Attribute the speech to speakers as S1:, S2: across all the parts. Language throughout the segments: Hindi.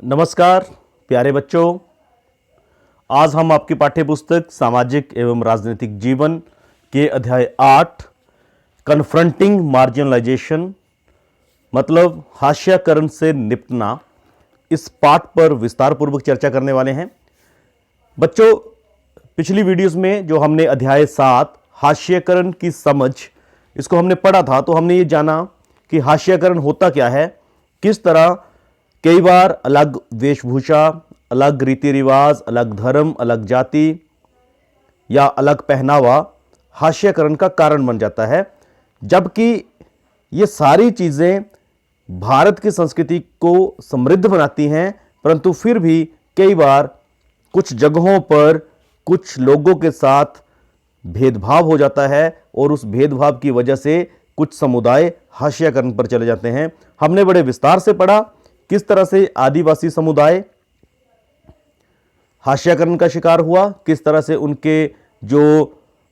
S1: नमस्कार प्यारे बच्चों। आज हम आपकी पाठ्यपुस्तक सामाजिक एवं राजनीतिक जीवन के अध्याय 8 कन्फ्रंटिंग मार्जिनलाइजेशन मतलब हास्याकरण से निपटना, इस पाठ पर विस्तार पूर्वक चर्चा करने वाले हैं। बच्चों, पिछली वीडियोस में जो हमने अध्याय 7 हास्याकरण की समझ इसको हमने पढ़ा था, तो हमने ये जाना कि हास्याकरण होता क्या है, किस तरह कई बार अलग वेशभूषा, अलग रीति रिवाज, अलग धर्म, अलग जाति या अलग पहनावा हास्याकरण का कारण बन जाता है। जबकि ये सारी चीज़ें भारत की संस्कृति को समृद्ध बनाती हैं, परंतु फिर भी कई बार कुछ जगहों पर कुछ लोगों के साथ भेदभाव हो जाता है और उस भेदभाव की वजह से कुछ समुदाय हास्याकरण पर चले जाते हैं। हमने बड़े विस्तार से पढ़ा किस तरह से आदिवासी समुदाय हास्याकरण का शिकार हुआ, किस तरह से उनके जो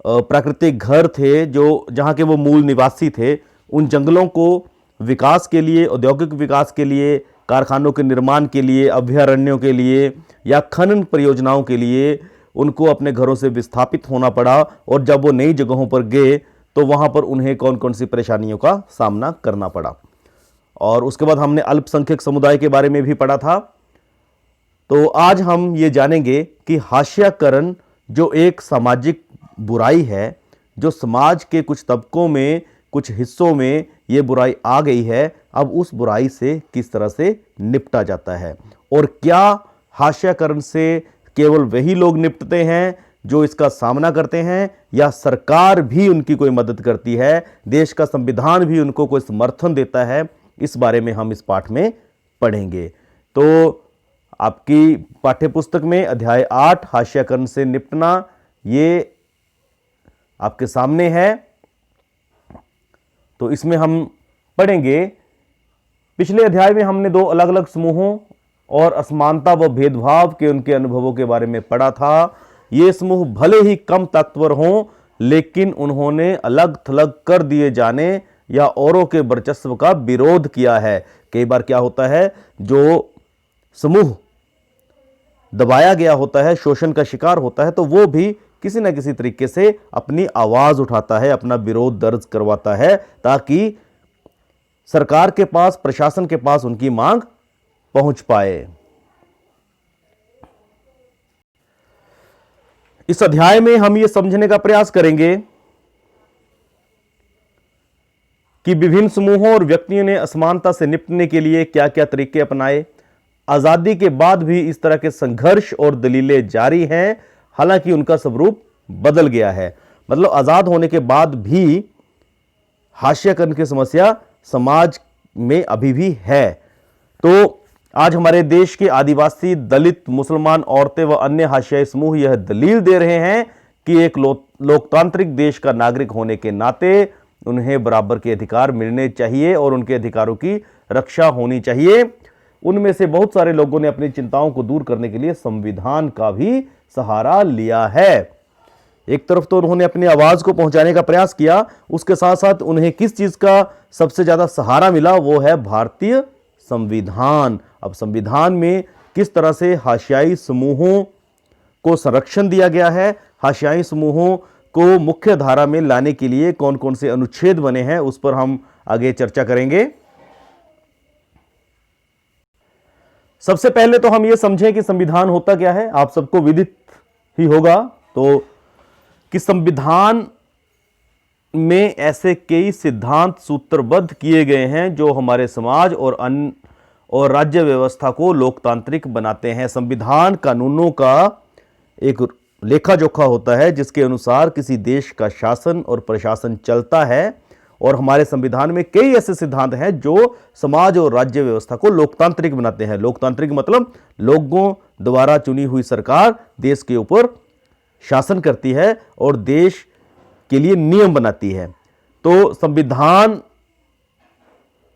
S1: प्राकृतिक घर थे, जो जहां के वो मूल निवासी थे, उन जंगलों को विकास के लिए, औद्योगिक विकास के लिए, कारखानों के निर्माण के लिए, अभयारण्यों के लिए या खनन परियोजनाओं के लिए उनको अपने घरों से विस्थापित होना पड़ा। और जब वो नई जगहों पर गए तो वहां पर उन्हें कौन कौन सी परेशानियों का सामना करना पड़ा। और उसके बाद हमने अल्पसंख्यक समुदाय के बारे में भी पढ़ा था। तो आज हम ये जानेंगे कि हास्याकरण जो एक सामाजिक बुराई है, जो समाज के कुछ तबकों में, कुछ हिस्सों में ये बुराई आ गई है, अब उस बुराई से किस तरह से निपटा जाता है। और क्या हास्याकरण से केवल वही लोग निपटते हैं जो इसका सामना करते हैं, या सरकार भी उनकी कोई मदद करती है, देश का संविधान भी उनको कोई समर्थन देता है, इस बारे में हम इस पाठ में पढ़ेंगे। तो आपकी पाठ्यपुस्तक में अध्याय 8 हास्याकरण से निपटना ये आपके सामने है। तो इसमें हम पढ़ेंगे, पिछले अध्याय में हमने दो अलग अलग समूहों और असमानता व भेदभाव के उनके अनुभवों के बारे में पढ़ा था। ये समूह भले ही कम ताकतवर हों, लेकिन उन्होंने अलग थलग कर दिए जाने या औरों के वर्चस्व का विरोध किया है। कई बार क्या होता है, जो समूह दबाया गया होता है, शोषण का शिकार होता है, तो वो भी किसी न किसी तरीके से अपनी आवाज उठाता है, अपना विरोध दर्ज करवाता है, ताकि सरकार के पास, प्रशासन के पास उनकी मांग पहुंच पाए। इस अध्याय में हम ये समझने का प्रयास करेंगे कि विभिन्न समूहों और व्यक्तियों ने असमानता से निपटने के लिए क्या क्या तरीके अपनाए। आजादी के बाद भी इस तरह के संघर्ष और दलीलें जारी हैं, हालांकि उनका स्वरूप बदल गया है। मतलब आजाद होने के बाद भी हास्याकरण की समस्या समाज में अभी भी है। तो आज हमारे देश के आदिवासी, दलित, मुसलमान, औरतें व अन्य हाशियाई समूह यह दलील दे रहे हैं कि एक लोकतांत्रिक देश का नागरिक होने के नाते उन्हें बराबर के अधिकार मिलने चाहिए और उनके अधिकारों की रक्षा होनी चाहिए। उनमें से बहुत सारे लोगों ने अपनी चिंताओं को दूर करने के लिए संविधान का भी सहारा लिया है। एक तरफ तो उन्होंने अपनी आवाज को पहुंचाने का प्रयास किया, उसके साथ साथ उन्हें किस चीज का सबसे ज्यादा सहारा मिला, वो है भारतीय संविधान। अब संविधान में किस तरह से हाशियाई समूहों को संरक्षण दिया गया है, हाशियाई समूहों को मुख्य धारा में लाने के लिए कौन कौन से अनुच्छेद बने हैं, उस पर हम आगे चर्चा करेंगे। सबसे पहले तो हम यह समझें कि संविधान होता क्या है। आप सबको विदित ही होगा तो कि संविधान में ऐसे कई सिद्धांत सूत्रबद्ध किए गए हैं जो हमारे समाज और राज्य व्यवस्था को लोकतांत्रिक बनाते हैं। संविधान कानूनों का एक लेखा जोखा होता है जिसके अनुसार किसी देश का शासन और प्रशासन चलता है। और हमारे संविधान में कई ऐसे सिद्धांत हैं जो समाज और राज्य व्यवस्था को लोकतांत्रिक बनाते हैं। लोकतांत्रिक मतलब लोगों द्वारा चुनी हुई सरकार देश के ऊपर शासन करती है और देश के लिए नियम बनाती है। तो संविधान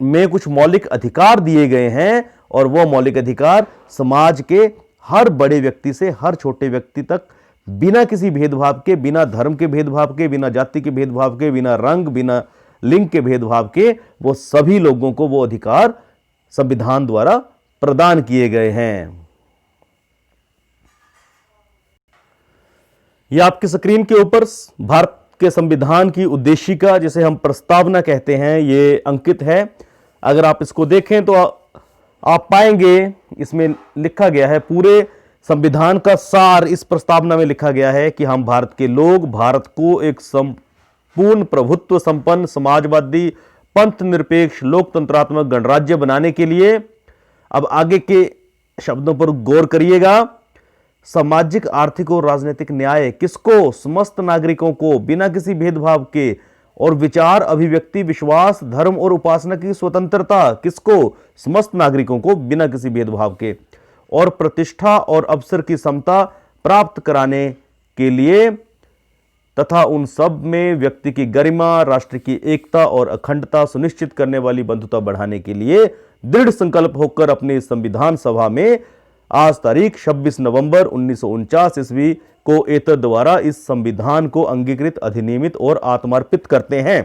S1: में कुछ मौलिक अधिकार दिए गए हैं और वो मौलिक अधिकार समाज के हर बड़े व्यक्ति से हर छोटे व्यक्ति तक बिना किसी भेदभाव के, बिना धर्म के भेदभाव के, बिना जाति के भेदभाव के, बिना रंग, बिना लिंग के भेदभाव के, वो सभी लोगों को वो अधिकार संविधान द्वारा प्रदान किए गए हैं। यह आपकी स्क्रीन के ऊपर भारत के संविधान की उद्देशिका, जिसे हम प्रस्तावना कहते हैं, ये अंकित है। अगर आप इसको देखें तो आप पाएंगे इसमें लिखा गया है, पूरे संविधान का सार इस प्रस्तावना में लिखा गया है कि हम भारत के लोग भारत को एक संपूर्ण प्रभुत्व संपन्न समाजवादी पंथ निरपेक्ष लोकतंत्रात्मक गणराज्य बनाने के लिए, अब आगे के शब्दों पर गौर करिएगा, सामाजिक आर्थिक और राजनीतिक न्याय किसको? समस्त नागरिकों को बिना किसी भेदभाव के, और विचार अभिव्यक्ति विश्वास धर्म और उपासना की स्वतंत्रता किसको? समस्त नागरिकों को बिना किसी भेदभाव के, और प्रतिष्ठा और अवसर की समता प्राप्त कराने के लिए तथा उन सब में व्यक्ति की गरिमा, राष्ट्र की एकता और अखंडता सुनिश्चित करने वाली बंधुता बढ़ाने के लिए दृढ़ संकल्प होकर अपनी संविधान सभा में आज तारीख 26 नवंबर 1949 ईस्वी को एतद द्वारा इस संविधान को अंगीकृत, अधिनियमित और आत्मार्पित करते हैं।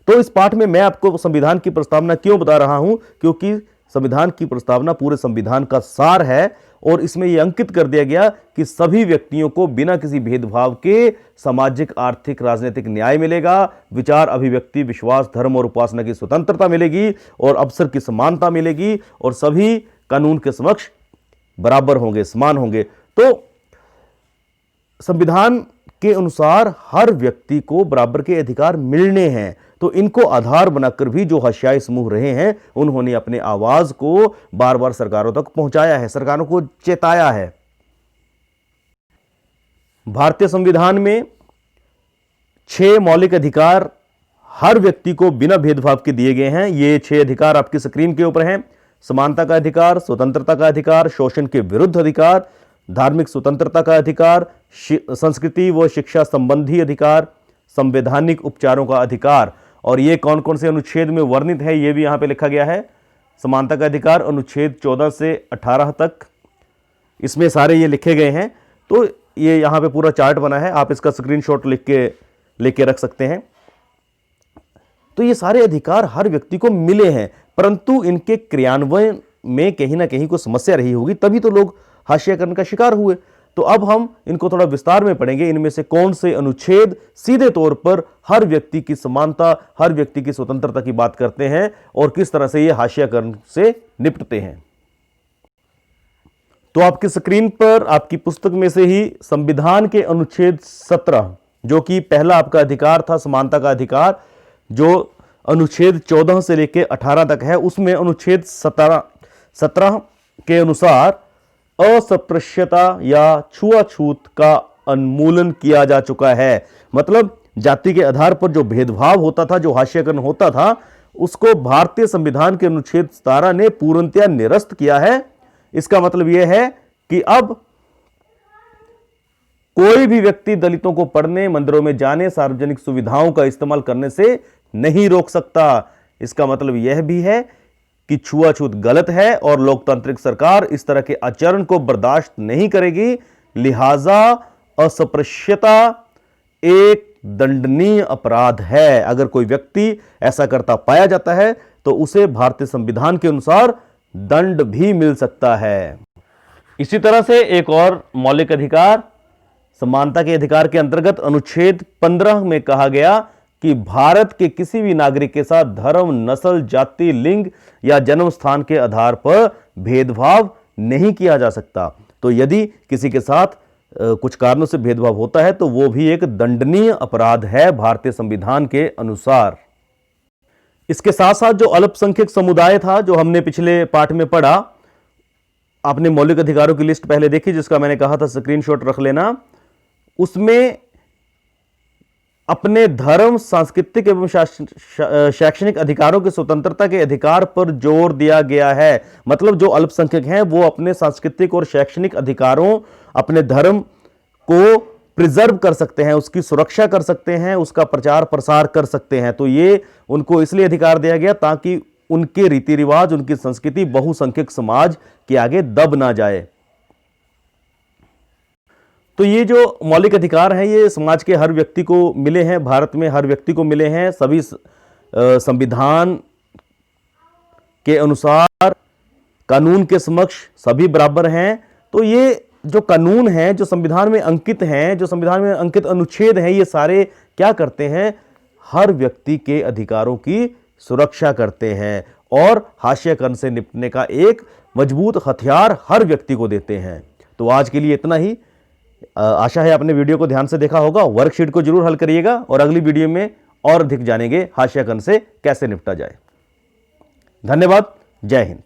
S1: तो इस पाठ में मैं आपको संविधान की प्रस्तावना क्यों बता रहा हूं? क्योंकि संविधान की प्रस्तावना पूरे संविधान का सार है, और इसमें यह अंकित कर दिया गया कि सभी व्यक्तियों को बिना किसी भेदभाव के सामाजिक आर्थिक राजनीतिक न्याय मिलेगा, विचार अभिव्यक्ति विश्वास धर्म और उपासना की स्वतंत्रता मिलेगी, और अवसर की समानता मिलेगी, और सभी कानून के समक्ष बराबर होंगे, समान होंगे। तो संविधान के अनुसार हर व्यक्ति को बराबर के अधिकार मिलने हैं। तो इनको आधार बनाकर भी जो हाशियाई समूह रहे हैं, उन्होंने अपने आवाज को बार बार सरकारों तक पहुंचाया है, सरकारों को चेताया है। भारतीय संविधान में 6 मौलिक अधिकार हर व्यक्ति को बिना भेदभाव के दिए गए हैं। ये 6 अधिकार आपकी स्क्रीन के ऊपर हैं। समानता का अधिकार, स्वतंत्रता का अधिकार, शोषण के विरुद्ध अधिकार, धार्मिक स्वतंत्रता का अधिकार, संस्कृति व शिक्षा संबंधी अधिकार, संवैधानिक उपचारों का अधिकार। और ये कौन कौन से अनुच्छेद में वर्णित है, ये भी यहां पे लिखा गया है। समानता का अधिकार अनुच्छेद 14 से 18 तक, इसमें सारे ये लिखे गए हैं। तो ये यहां पे पूरा चार्ट बना है, आप इसका स्क्रीनशॉट लेके रख सकते हैं। तो ये सारे अधिकार हर व्यक्ति को मिले हैं, परंतु इनके क्रियान्वयन में कहीं ना कहीं कोई समस्या रही होगी, तभी तो लोग हाशियाकरण का शिकार हुए। तो अब हम इनको थोड़ा विस्तार में पढ़ेंगे, इनमें से कौन से अनुच्छेद सीधे तौर पर हर व्यक्ति की समानता, हर व्यक्ति की स्वतंत्रता की बात करते हैं, और किस तरह से ये हाशियाकरण से निपटते हैं। तो आपकी स्क्रीन पर आपकी पुस्तक में से ही संविधान के अनुच्छेद 17, जो कि पहला आपका अधिकार था समानता का अधिकार, जो अनुच्छेद 14 से लेकर 18 तक है, उसमें अनुच्छेद 17 के अनुसार अस्पृश्यता या छुआछूत का उन्मूलन किया जा चुका है। मतलब जाति के आधार पर जो भेदभाव होता था, जो हाशियाकरण होता था, उसको भारतीय संविधान के अनुच्छेद 17 ने पूर्णतया निरस्त किया है। इसका मतलब यह है कि अब कोई भी व्यक्ति दलितों को पढ़ने, मंदिरों में जाने, सार्वजनिक सुविधाओं का इस्तेमाल करने से नहीं रोक सकता। इसका मतलब यह भी है कि छुआछूत गलत है और लोकतांत्रिक सरकार इस तरह के आचरण को बर्दाश्त नहीं करेगी। लिहाजा अस्पृश्यता एक दंडनीय अपराध है। अगर कोई व्यक्ति ऐसा करता पाया जाता है तो उसे भारतीय संविधान के अनुसार दंड भी मिल सकता है। इसी तरह से एक और मौलिक अधिकार, समानता के अधिकार के अंतर्गत अनुच्छेद 15 में कहा गया कि भारत के किसी भी नागरिक के साथ धर्म, नस्ल, जाति, लिंग या जन्म स्थान के आधार पर भेदभाव नहीं किया जा सकता। तो यदि किसी के साथ कुछ कारणों से भेदभाव होता है तो वो भी एक दंडनीय अपराध है भारतीय संविधान के अनुसार। इसके साथ साथ जो अल्पसंख्यक समुदाय था, जो हमने पिछले पाठ में पढ़ा, आपने मौलिक अधिकारों की लिस्ट पहले देखी, जिसका मैंने कहा था स्क्रीनशॉट रख लेना। उसमें अपने धर्म, सांस्कृतिक एवं शैक्षणिक अधिकारों की स्वतंत्रता के अधिकार पर जोर दिया गया है। मतलब जो अल्पसंख्यक हैं वो अपने सांस्कृतिक और शैक्षणिक अधिकारों, अपने धर्म को प्रिजर्व कर सकते हैं, उसकी सुरक्षा कर सकते हैं, उसका प्रचार प्रसार कर सकते हैं। तो ये उनको इसलिए अधिकार दिया गया ताकि उनके रीति रिवाज, उनकी संस्कृति बहुसंख्यक समाज के आगे दब ना जाए। तो ये जो मौलिक अधिकार हैं ये समाज के हर व्यक्ति को मिले हैं, भारत में हर व्यक्ति को मिले हैं। सभी संविधान के अनुसार कानून के समक्ष सभी बराबर हैं। तो ये जो कानून है, जो संविधान में अंकित हैं, जो संविधान में अंकित अनुच्छेद हैं, ये सारे क्या करते हैं? हर व्यक्ति के अधिकारों की सुरक्षा करते हैं और हाशिया कर्ण से निपटने का एक मजबूत हथियार हर व्यक्ति को देते हैं। तो आज के लिए इतना ही। आशा है आपने वीडियो को ध्यान से देखा होगा। वर्कशीट को जरूर हल करिएगा और अगली वीडियो में और अधिक जानेंगे हाशिया कर्ण से कैसे निपटा जाए। धन्यवाद। जय हिंद।